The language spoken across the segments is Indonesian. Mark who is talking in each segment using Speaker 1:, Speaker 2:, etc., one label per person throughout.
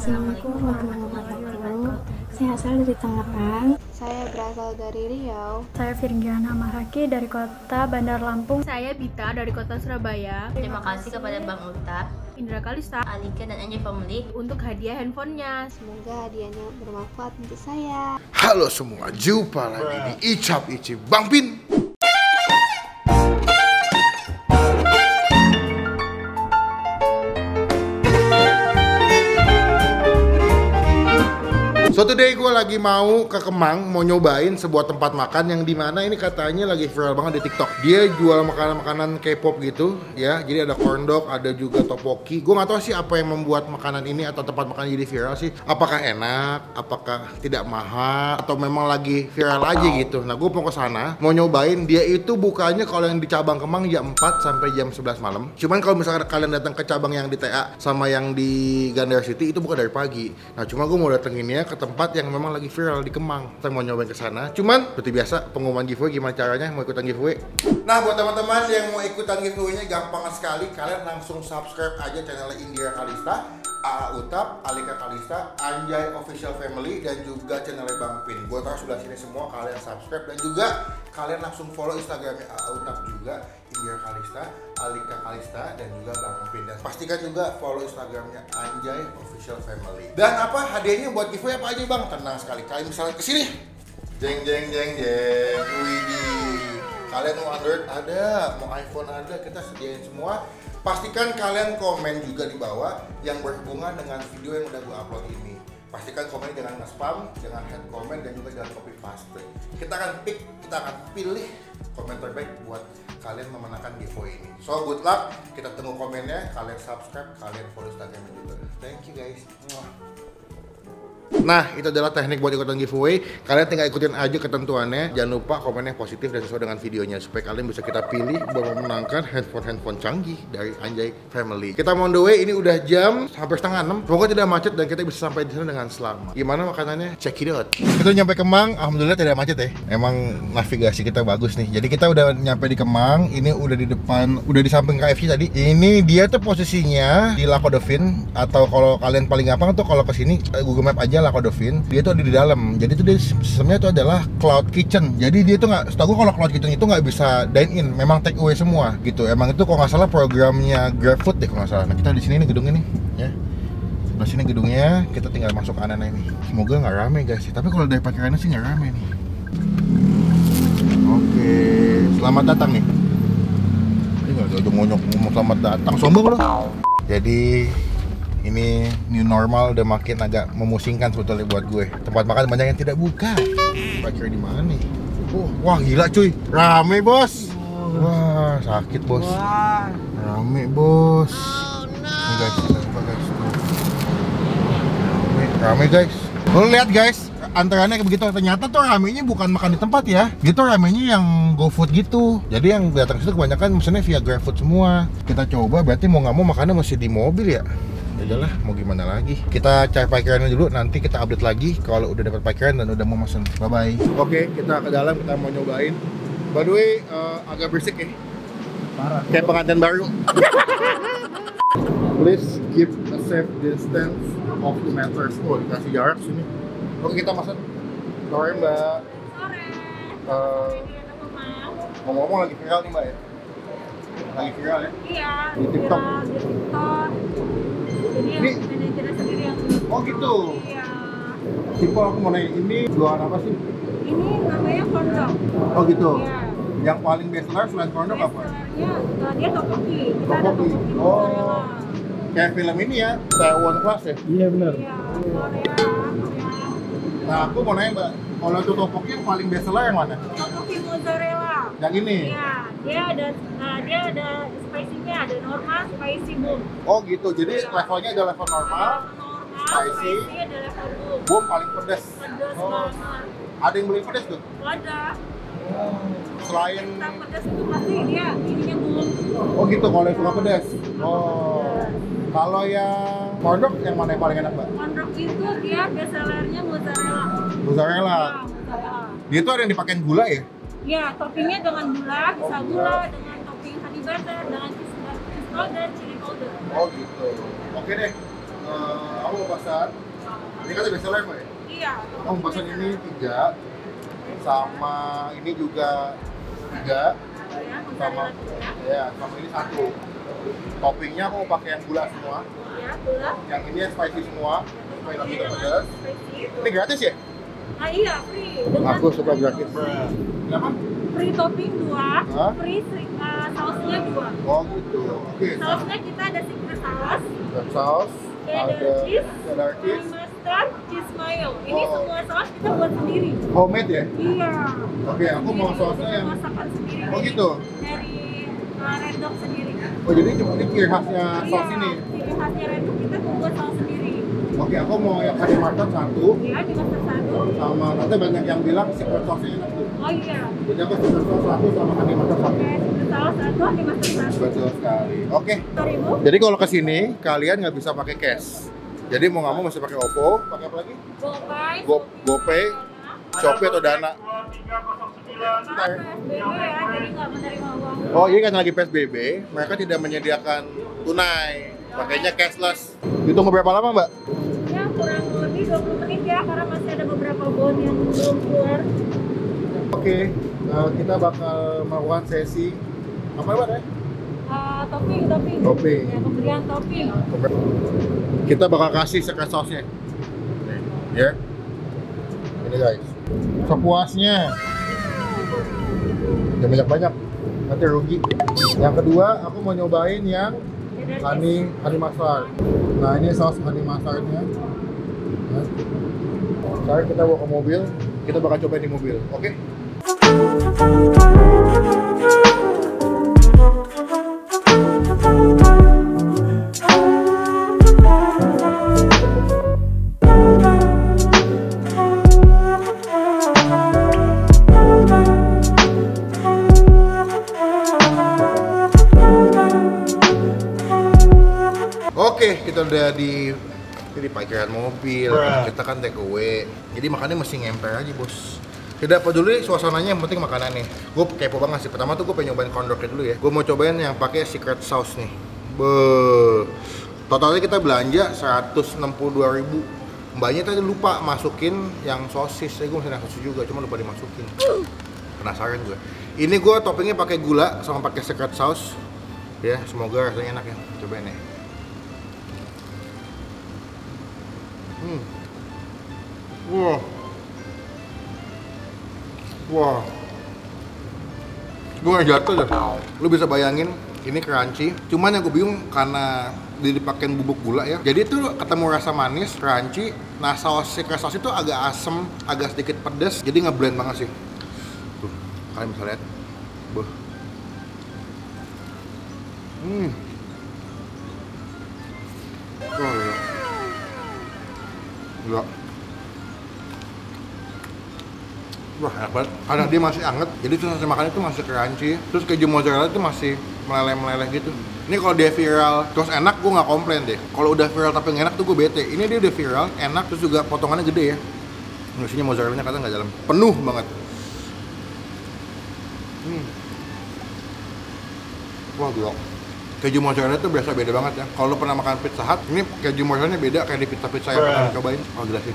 Speaker 1: Assalamualaikum warahmatullahi wabarakatuh. Saya asal dari Tangerang.
Speaker 2: Saya berasal dari Riau.
Speaker 3: Saya Virgiana Mahaki dari kota Bandar Lampung.
Speaker 4: Saya Bita dari kota Surabaya.
Speaker 5: Terima kasih kepada Bang Uta,
Speaker 4: Indra Kalista,
Speaker 5: Alika, dan Anjay Family
Speaker 4: untuk hadiah handphonenya.
Speaker 2: Semoga hadiahnya bermanfaat untuk saya.
Speaker 6: Halo semua, jumpa lagi di Icap Icip Bang Pin. So today gue lagi mau ke Kemang, mau nyobain sebuah tempat makan yang dimana ini katanya lagi viral banget di TikTok. Dia jual makanan-makanan K-pop gitu, ya. Jadi ada corn dog, ada juga tteokbokki. Gue nggak tahu sih apa yang membuat makanan ini atau tempat makan jadi viral sih. Apakah enak, apakah tidak mahal, atau memang lagi viral aja gitu. Nah gue mau ke sana, mau nyobain. Dia itu bukanya kalau yang di cabang Kemang jam 4 sampai jam 11 malam. Cuman kalau misalkan kalian datang ke cabang yang di TA sama yang di Gandaria City itu buka dari pagi. Nah cuma gue mau datenginnya ke tempat yang memang lagi viral di Kemang. Kita mau nyobain ke sana. Cuman seperti biasa pengumuman giveaway, gimana caranya mau ikutan giveaway? Nah buat teman-teman yang mau ikutan giveaway-nya gampang sekali. Kalian langsung subscribe aja channel Indra Kalista, AA Utap, Alika Kalista, Anjay Official Family, dan juga channel Bang Pin. Gue taruh sebelah sini semua, kalian subscribe dan juga kalian langsung follow Instagramnya AA Utap juga, Indra Kalista, Alika Kalista, dan juga Bang Pin. Dan pastikan juga follow Instagramnya Anjay Official Family. Dan apa hadiahnya buat giveaway apa aja Bang? Tenang sekali, kalian misalnya kesini, jeng jeng jeng jeng, widih. Kalian mau Android ada, mau iPhone ada, kita sediain semua. Pastikan kalian komen juga di bawah yang berhubungan dengan video yang udah gue upload ini. Pastikan komen jangan nge-spam, jangan head comment, dan juga jangan copy paste. Kita akan pilih komen terbaik buat kalian memenangkan giveaway ini. So good luck, kita tunggu komennya, kalian subscribe, kalian follow Instagramnya juga. Thank you guys. Nah, itu adalah teknik buat ikutan giveaway. Kalian tinggal ikutin aja ketentuannya. Jangan lupa komennya positif dan sesuai dengan videonya supaya kalian bisa kita pilih buat memenangkan handphone canggih dari Anjay Family. Kita on the way, ini udah jam hampir setengah 6. Semoga tidak macet dan kita bisa sampai di sana dengan selamat. Gimana makanannya? Check it out. Kita nyampe Kemang, alhamdulillah tidak macet ya. Emang navigasi kita bagus nih. Jadi kita udah nyampe di Kemang, ini udah di depan, udah di samping KFC tadi. Ini dia tuh posisinya di Lakodovin, atau kalau kalian paling gampang tuh kalau kesini Google Map aja Lakodovin, dia tuh ada di dalam. Jadi tuh dia sistemnya tuh adalah cloud kitchen. Jadi dia tuh nggak, setahu gue kalau cloud kitchen itu nggak bisa dine in, memang take away semua gitu. Emang itu kalau nggak salah programnya GrabFood deh kalau nggak salah. Nah kita di sini nih gedung ini, ya. Sebelah sini gedungnya, kita tinggal masuk kanan ini. Semoga nggak rame guys. Tapi kalau dari parkirannya sih nggak rame nih. Oke, selamat datang nih. Ini nggak ada ngomong selamat datang, sombong loh. Jadi ini new normal udah makin agak memusingkan sebetulnya buat gue. Tempat makan banyak yang tidak buka. Parkir di mana nih? Wah gila cuy, rame bos. Wah sakit bos. Rame bos. Ini guys, kita coba guys. Rame guys. Lo lihat guys, antreannya kayak begitu. Ternyata tuh ramenya bukan makan di tempat ya. Gitu ramenya yang GoFood gitu. Jadi yang datang situ kebanyakan mesennya via GrabFood semua. Kita coba, berarti mau nggak mau makannya masih di mobil ya. Udahlah, mau gimana lagi. Kita cari parkirannya dulu, nanti kita update lagi kalau udah dapat parkiran dan udah mau mesen. Bye bye. Oke, kita ke dalam, kita mau nyobain. By the way, agak berisik ya. Parah. Kayak pengantin baru. Please keep a safe distance of 2 meters. Oh, dikasih jarak sini. Oke, kita masuk. Sore Mbak. Sore. Ngomong-ngomong lagi viral nih Mbak ya? Lagi viral ya? Iya. Di TikTok.
Speaker 3: Di TikTok. Jadi
Speaker 6: Ini
Speaker 3: manajernya sendiri yang
Speaker 6: oh gitu.
Speaker 3: Iya.
Speaker 6: Simpel, aku mau nanya, ini jualan apa sih?
Speaker 3: Ini namanya corn dog.
Speaker 6: Oh gitu.
Speaker 3: Iya.
Speaker 6: Yang paling best seller selain corn dog apa?
Speaker 3: Bestsellernya dia tteokbokki. Kita ada
Speaker 6: Tteokbokki.
Speaker 3: tteokbokki
Speaker 6: Oh.
Speaker 3: mozzarella.
Speaker 6: Kayak film ini ya, Taiwan Class ya?
Speaker 7: Iya benar.
Speaker 3: Iya, Korea.
Speaker 6: Nah aku mau nanya Mbak, kalau itu tteokbokki yang paling best seller yang mana?
Speaker 3: Tteokbokki mozzarella.
Speaker 6: Yang ini?
Speaker 3: Iya, dia ada spicy-nya, ada normal, spicy, boom.
Speaker 6: Oh gitu, jadi levelnya ada level normal,
Speaker 3: Normal,
Speaker 6: spicy,
Speaker 3: ada level boom.
Speaker 6: boom paling pedas.
Speaker 3: Pedas
Speaker 6: Oh,
Speaker 3: banget.
Speaker 6: ada yang beli pedas tuh?
Speaker 3: Ada.
Speaker 6: Selain,
Speaker 3: Yang pedas itu pasti dia ininya boom.
Speaker 6: oh gitu, kalau yang suka pedas. Oh, kalau yang corn dog yang mana yang paling enak Mbak?
Speaker 3: Corn dog itu dia best sellernya mozzarella.
Speaker 6: Mozzarella.
Speaker 3: Ya, mozzarella.
Speaker 6: Dia tuh ada yang dipakein gula ya?
Speaker 3: Ya, toppingnya dengan gula, bisa gula, dengan topping honey butter, dengan cheese powder, chili powder.
Speaker 6: Oh gitu. Oke deh. Aku mau pesan. Ini kan best seller ya?
Speaker 3: Iya.
Speaker 6: Aku mau pesan ini 3, sama ini juga 3, sama ini 1. Toppingnya aku mau pakai yang gula semua.
Speaker 3: Iya, gula.
Speaker 6: Yang ini yang spicy semua, supaya lebih pedas.
Speaker 3: Spicy.
Speaker 6: Ini gratis ya?
Speaker 3: Iya, free. Dengan
Speaker 6: Aku suka gratis. Kenapa?
Speaker 3: free topping 2,
Speaker 6: Hah?
Speaker 3: free sausnya 2.
Speaker 6: Oh gitu. Oke.
Speaker 3: Sausnya kita ada secret sauce,
Speaker 6: Ada saus, ada cheddar
Speaker 3: honey
Speaker 6: cheese,
Speaker 3: mustard, cheese mayo. Ini
Speaker 6: Oh.
Speaker 3: semua saus kita buat sendiri.
Speaker 6: homemade ya?
Speaker 3: Iya.
Speaker 6: Oke, aku mau sausnya
Speaker 3: Kita
Speaker 6: yang.
Speaker 3: masakan sendiri.
Speaker 6: Oh gitu.
Speaker 3: Dari Red Dog sendiri.
Speaker 6: Oh jadi ini ciri khasnya saus
Speaker 3: Iya,
Speaker 6: ini.
Speaker 3: ciri khasnya Red Dog kita buat saus sendiri.
Speaker 6: Oke, aku mau yang honey mustard 1,
Speaker 3: Ya, di master 1.
Speaker 6: sama nanti banyak yang bilang secret sauce-nya enak tuh.
Speaker 3: Oh iya.
Speaker 6: Jadi aku secret sauce 1 sama honey mustard 1.
Speaker 3: Oke, secret sauce 1, di master 1.
Speaker 6: Betul sekali. Oke.
Speaker 3: Sorry, Bu.
Speaker 6: Jadi kalau kesini kalian nggak bisa pakai cash. Jadi mau nggak mau mesti pakai OVO, pakai apa lagi?
Speaker 3: GoPay,
Speaker 6: GoPay, Shopee atau Dana.
Speaker 3: PSBB ya, jadi nggak menerima uang.
Speaker 6: Oh iya kan lagi PSBB, mereka tidak menyediakan tunai, makanya cashless. Ditunggu berapa lama mbak?
Speaker 3: Ya, kurang lebih 20 menit ya, karena masih ada beberapa bon yang belum keluar.
Speaker 6: Oke, kita bakal melakukan sesi apa mbak ya?
Speaker 3: Topping.
Speaker 6: Topping.
Speaker 3: Ya, pemberian topping.
Speaker 6: Kita bakal kasih secret sauce-nya. Ya. Ini guys. Sepuasnya. Jangan banyak-banyak. Nanti rugi. Yang kedua, aku mau nyobain yang honey mustard. Nah, ini saus honey mustardnya. Nah. Sekarang kita bawa ke mobil. Kita bakal cobain di mobil. Oke? Oke, kita udah di parkiran mobil. Kita kan take away. Jadi makannya mesti ngemper aja, Bos. Tidak peduli suasananya, yang penting makanannya. Gue kepo banget sih. Pertama tuh gue pengen nyobain corn dognya dulu ya. Gue mau cobain yang pakai secret sauce nih. Totalnya kita belanja 162.000. Mbaknya tadi lupa masukin yang sosis. Gue mesti sosis juga, cuma lupa dimasukin. Penasaran gue. Ini gue toppingnya pakai gula sama pakai secret sauce. Ya, semoga rasanya enak ya. Cobain ya. Wah. Gue gak jatuh dah. Lu bisa bayangin, ini crunchy. Cuman yang gue bingung karena dipakein bubuk gula ya. Jadi itu ketemu rasa manis, crunchy. Nah secret sauce itu agak asem, agak sedikit pedas. Jadi nge-blend banget sih. Tuh, kalian bisa lihat. Gila. Wah, enak banget. Karena dia masih anget, jadi sensasi makannya itu masih crunchy. Terus keju mozzarella itu masih meleleh-meleleh gitu. Ini kalau dia viral terus enak, gue nggak komplain deh. Kalau udah viral tapi nggak enak tuh gue bete. Ini dia udah viral, enak, terus juga potongannya gede ya. Isinya mozzarellanya kadang nggak dalam, penuh banget. Wah, gila. Keju mozzarella itu biasa beda banget ya. Kalau lo pernah makan Pizza Hut, ini keju mozzarella beda kayak di pizza-pizza yang pernah cobain. Oh, gila sih.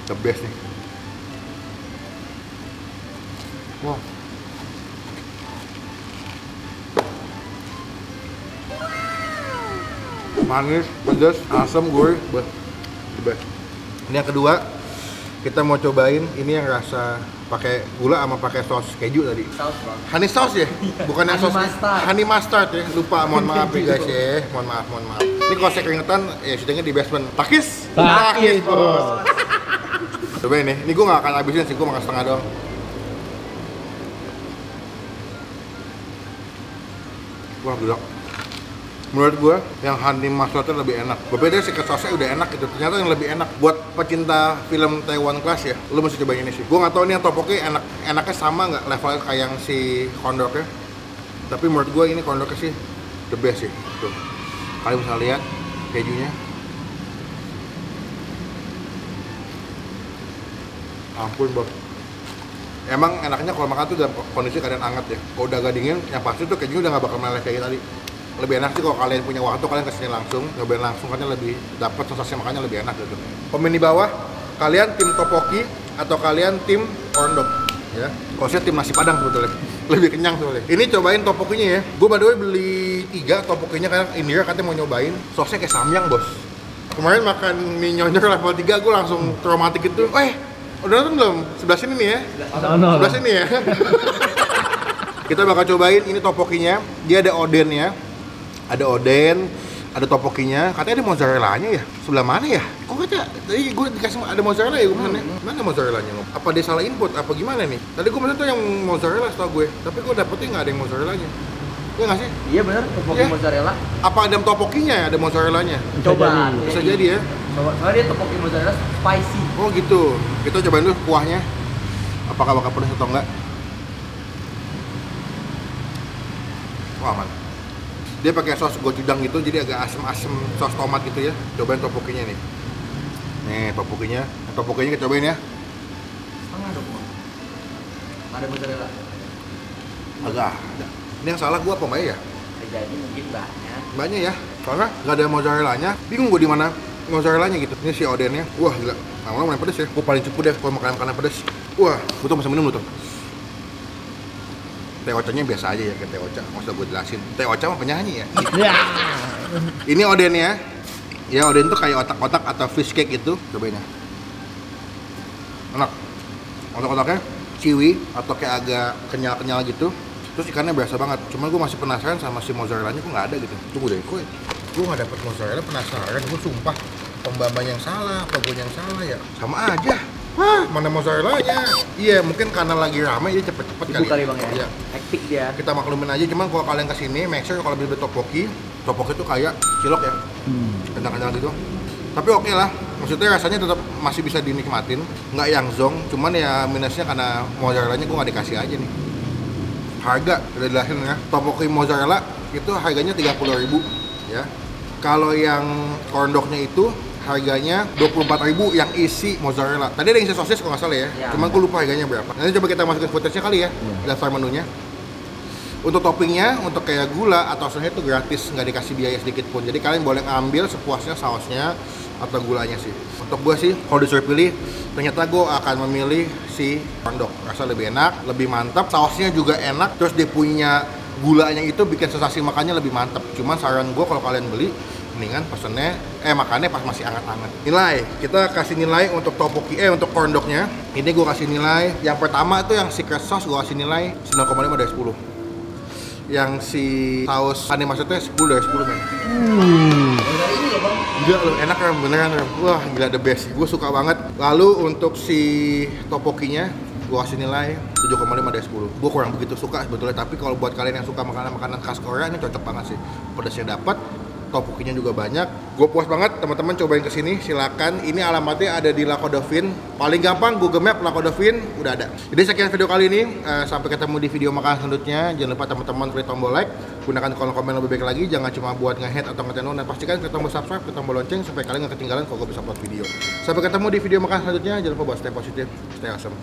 Speaker 6: The best nih. Wah. Manis, pedas, asam, gurih, the best. Ini yang kedua, kita mau cobain ini yang rasa pakai gula sama pakai saus keju tadi.
Speaker 7: Saus bang.
Speaker 6: Honey sauce ya? Bukan yang saus
Speaker 7: mustard.
Speaker 6: honey mustard ya. Lupa, mohon maaf ya guys ya. Mohon maaf. Ini kalau saya keringetan, ya syutingnya di basement. Takis, bos. Coba ini gue nggak akan habisin sih, gue makan setengah doang. Wah, gila. Menurut gue, yang honey mustardnya lebih enak. Berbeda secret sauce-nya udah enak gitu. Ternyata yang lebih enak buat pecinta film Taiwan Class ya. Lu mesti cobain ini sih. Gue nggak tahu ini yang tteokbokki enaknya sama nggak levelnya kayak yang si kondoknya. Tapi menurut gue ini kondoknya sih the best sih. Tuh. Kalian bisa lihat kejunya. Ampun, bos. Emang enaknya kalau makan tuh dalam kondisi keadaan hangat ya. Kalau udah agak dingin, yang pasti tuh kejunya udah nggak bakal meleleh kayak tadi. Lebih enak sih kalau kalian punya waktu, kalian kesini langsung, nyobain langsung, kan lebih dapat sensasi makannya lebih enak gitu. Komen di bawah, kalian tim topoki atau kalian tim corn dog ya. Kalau saya tim nasi padang sebetulnya, lebih kenyang sebetulnya. Ini cobain topokinya ya. Gue by the way beli 3 topokinya karena Indira katanya mau nyobain. Sosnya kayak samyang bos. Kemarin makan mie nyonyor level 3 gue langsung traumatik gitu. Udah nonton belum? Sebelah sini nih ya. Sebelah sini ya. Kita bakal cobain ini topokinya. Dia ada odennya. Ada oden, ada topokinya. Katanya ada mozzarellanya ya. Sebelah mana ya? Kok kata tadi gue dikasih ada mozzarella ya gue pesannya. Mana mozzarellanya? Apa dia salah input? Apa gimana nih? Tadi gue pesan tuh yang mozzarella setahu gue. Tapi gue dapetnya nggak ada yang mozzarellanya. Iya nggak sih?
Speaker 7: Iya benar, topoki mozzarella.
Speaker 6: Apa ada topokinya ya? Ada mozzarellanya?
Speaker 7: Coba.
Speaker 6: Bisa jadi ya.
Speaker 7: Soalnya dia topoki mozzarella spicy.
Speaker 6: Oh gitu. Kita cobain dulu kuahnya. Apakah bakal pedas atau enggak? Wah, aman. Dia pakai saus gochujang gitu, jadi agak asem-asem saus tomat gitu ya. Cobain topokinya nih. Nih topokinya. Topokinya kita cobain ya.
Speaker 7: Setengah dong. Ada mozzarella.
Speaker 6: Agak ada. Ini yang salah gua apa mbak ya?
Speaker 7: Jadi mungkin banyak.
Speaker 6: Mbaknya ya. Soalnya nggak ada mozzarellanya. Bingung gua di mana mozzarellanya gitu. Ini si odennya. Wah gila. Lama-lama yang pedes ya. Gua paling cukup deh kalau makanan pedes. Wah, gua tuh masih minum lu tuh. Teh ocanya biasa aja ya, kayak teh oca. Masa gue jelasin. Teh oca mah penyanyi ya. Ini odennya. Ya oden tuh kayak otak-otak atau fish cake itu. Cobain ya. Enak. Otak-otaknya ciwi atau kayak agak kenyal-kenyal gitu. Terus ikannya berasa banget. Cuman gue masih penasaran sama si mozzarellanya kok nggak ada gitu. Tunggu deh, gue nggak dapet mozzarella, penasaran. Gue sumpah pembambang yang salah, apa gue yang salah ya? Sama aja. Hah, mana mozzarellanya? Iya, mungkin karena lagi ramai jadi cepet-cepet
Speaker 7: Ibu kali bang ya.
Speaker 6: Iya.
Speaker 7: Hektik dia.
Speaker 6: Kita maklumin aja, cuman kalau kalian kesini, make sure kalau beli topoki itu kayak cilok ya, kencang-kencang gitu. Tapi oke lah, maksudnya rasanya tetap masih bisa dinikmatin, nggak yang zong. Cuman ya minusnya karena mozzarellanya gue nggak dikasih aja nih. Harga udah jelasin ya, topoki mozzarella itu harganya 30.000 ya. Kalau yang corn dognya itu harganya 24.000 yang isi mozzarella. Tadi ada yang isi sosis kalau nggak salah ya. Cuman gue lupa harganya berapa. Nanti coba kita masukin footage-nya kali ya, daftar menunya. Untuk toppingnya, untuk kayak gula atau sausnya itu gratis, nggak dikasih biaya sedikit pun. Jadi kalian boleh ngambil sepuasnya sausnya atau gulanya sih. Untuk gue sih, kalau disuruh pilih, ternyata gue akan memilih si corn dog. Rasa lebih enak, lebih mantap, sausnya juga enak, terus dia punya gulanya itu bikin sensasi makannya lebih mantap. Cuman saran gue kalau kalian beli, mendingan pesennya, makannya pas masih hangat-hangat. Nilai, kita kasih nilai untuk topoki, untuk corn dognya. Ini gue kasih nilai, yang pertama itu yang secret sauce gue kasih nilai 9,5 dari 10. Yang si saus aneh maksudnya 10 dari 10 men. Gila loh, enak kan, beneran. Wah gila the best, gue suka banget. Lalu untuk si topokinya, gue kasih nilai 7,5 dari 10. Gue kurang begitu suka sebetulnya, tapi kalau buat kalian yang suka makanan-makanan khas Korea ini cocok banget sih. Pedasnya dapat, topokinya juga banyak. Gue puas banget, teman-teman cobain kesini, silakan. Ini alamatnya ada di Lac Dauphine. Paling gampang Google Map Lac Dauphine udah ada. Jadi sekian video kali ini. Sampai ketemu di video makanan selanjutnya. Jangan lupa teman-teman klik tombol like, gunakan kolom komen lebih baik lagi. Jangan cuma buat nge-hate atau nge-channel, dan pastikan klik tombol subscribe, klik tombol lonceng supaya kalian nggak ketinggalan kalau gue bisa upload video. Sampai ketemu di video makanan selanjutnya. Jangan lupa buat stay positif, stay awesome.